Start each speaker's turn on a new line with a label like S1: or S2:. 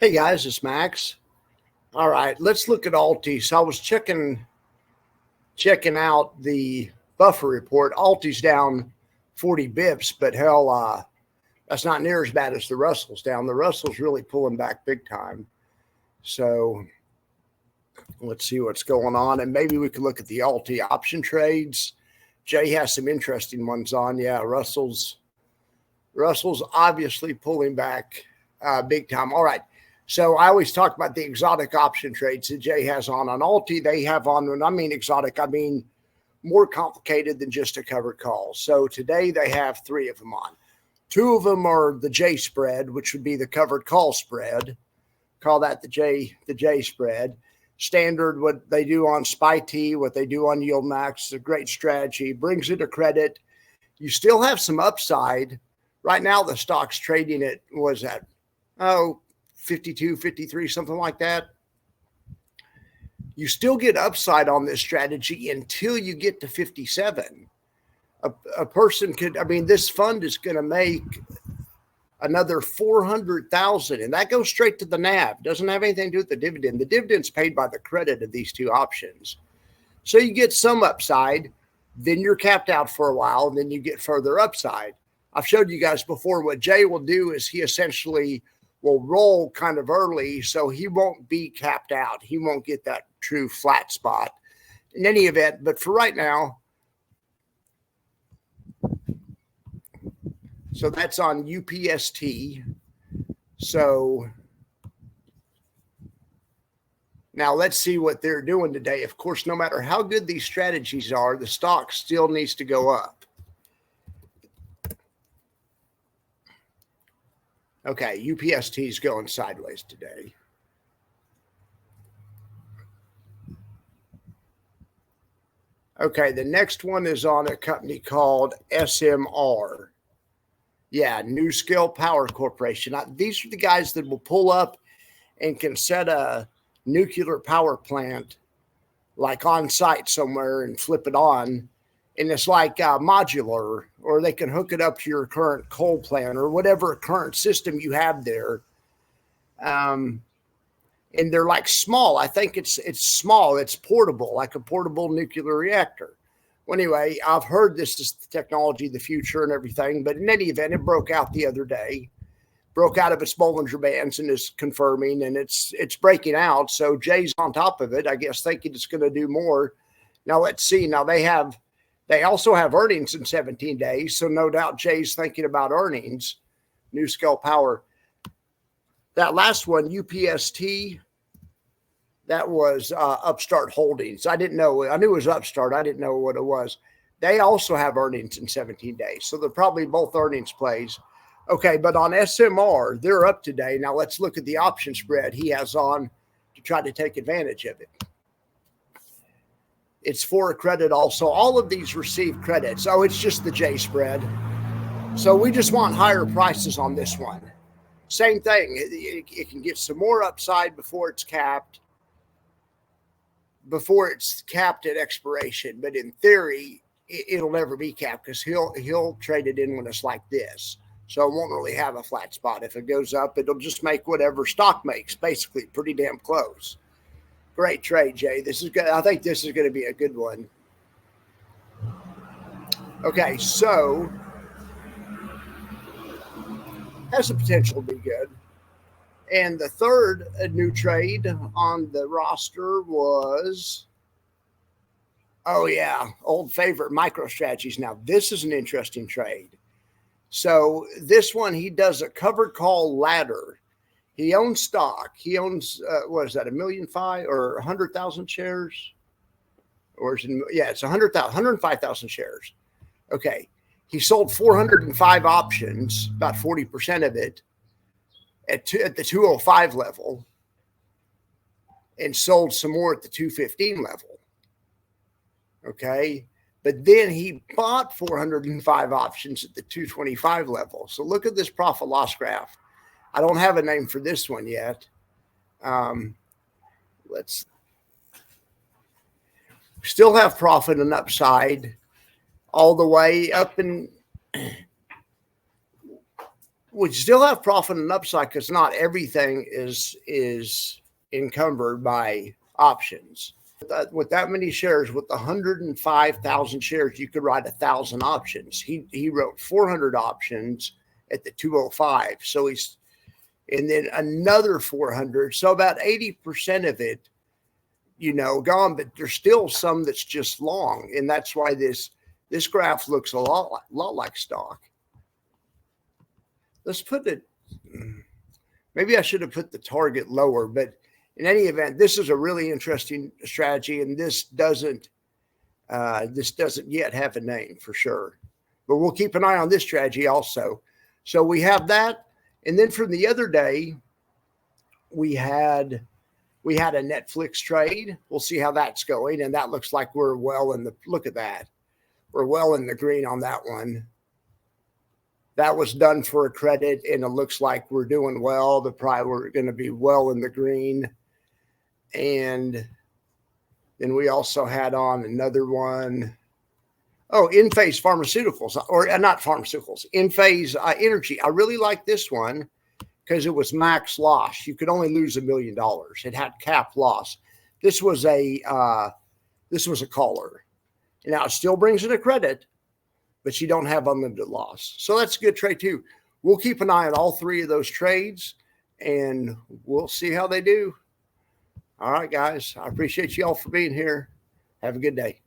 S1: Hey guys, it's Max. All right, let's look at ULTY. So I was checking out the buffer report. ULTY's down 40 bips, but hell, that's not near as bad as the Russell's down. The Russell's really pulling back big time. So let's see what's going on, and maybe we can look at the ULTY option trades. Jay has some interesting ones on. Yeah, Russell's obviously pulling back big time. All right. So I always talk about the exotic option trades that Jay has on ULTY. They have on, when I mean exotic, I mean more complicated than just a covered call. So today they have 3 of them on. 2 of them are the J spread, which would be the covered call spread. Call that the J spread. Standard, what they do on SPY-T, what they do on Yield Max, is a great strategy. Brings it to credit. You still have some upside. Right now the stock's trading at, was that, 52, 53, something like that. You still get upside on this strategy until you get to 57. A person could, I mean, this fund is going to make another 400,000, and that goes straight to the NAV. Doesn't have anything to do with the dividend. The dividend's paid by the credit of these 2 options. So you get some upside, then you're capped out for a while, and then you get further upside. I've showed you guys before what Jay will do is he essentially will roll kind of early, so he won't be capped out. He won't get that true flat spot in any event. But for right now, so that's on UPST. So now let's see what they're doing today. Of course, no matter how good these strategies are, the stock still needs to go up. Okay, UPST is going sideways today. Okay, the next one is on a company called SMR. Yeah, NuScale Power Corporation. These are the guys that will pull up and can set a nuclear power plant like on site somewhere and flip it on. And it's like modular, or they can hook it up to your current coal plant or whatever current system you have there. And they're like small. I think it's small. It's portable, like a portable nuclear reactor. Well, anyway, I've heard this is the technology of the future and everything. But in any event, it broke out the other day. Broke out of its Bollinger Bands and is confirming, and it's breaking out. So Jay's on top of it, I guess, thinking it's going to do more. Now, let's see. Now, they also have earnings in 17 days, so no doubt Jay's thinking about earnings. NuScale Power. That last one, UPST, that was Upstart Holdings. I didn't know. I knew it was Upstart. I didn't know what it was. They also have earnings in 17 days, so they're probably both earnings plays. Okay, but on SMR, they're up today. Now let's look at the option spread he has on to try to take advantage of it. It's for a credit also. All of these receive credits. Oh, it's just the J spread. So we just want higher prices on this one. Same thing. It can get some more upside before it's capped. Before it's capped at expiration. But in theory, it'll never be capped because he'll trade it in when it's like this. So it won't really have a flat spot. If it goes up, it'll just make whatever stock makes, basically pretty damn close. Great trade, Jay. This is good. I think this is going to be a good one. Okay, so has the potential to be good. And the third new trade on the roster was, oh yeah, old favorite, MicroStrategies. Now, this is an interesting trade. So this one, he does a covered call ladder. He owns stock. He owns, what is that, 1.5 million or 100,000 shares? Or is it, yeah, it's 105,000 shares. Okay. He sold 405 options, about 40% of it, at the 205 level, and sold some more at the 215 level. Okay. But then he bought 405 options at the 225 level. So look at this profit loss graph. I don't have a name for this one yet. Let's still have profit and upside all the way up, and we still have profit and upside because not everything is encumbered by options. With that many shares, with 105,000 shares, you could write 1,000 options. He wrote 400 options at the 205. So and then another 400. So about 80% of it, gone, but there's still some that's just long. And that's why this graph looks a lot like stock. Let's put it, maybe I should have put the target lower, but in any event, this is a really interesting strategy, and this doesn't yet have a name for sure. But we'll keep an eye on this strategy also. So we have that, and then from the other day, we had a Netflix trade. We'll see how that's going, and that looks like we're well in the. Look at that, we're well in the green on that one. That was done for a credit, and it looks like we're doing well. We're going to be well in the green. And then we also had on another one. Oh, ENPH Pharmaceuticals, or not pharmaceuticals, ENPH Energy. I really like this one because it was max loss. You could only lose $1 million. It had cap loss. This was a caller. Now it still brings in a credit, but you don't have unlimited loss. So that's a good trade too. We'll keep an eye on all three of those trades, and we'll see how they do. All right, guys. I appreciate you all for being here. Have a good day.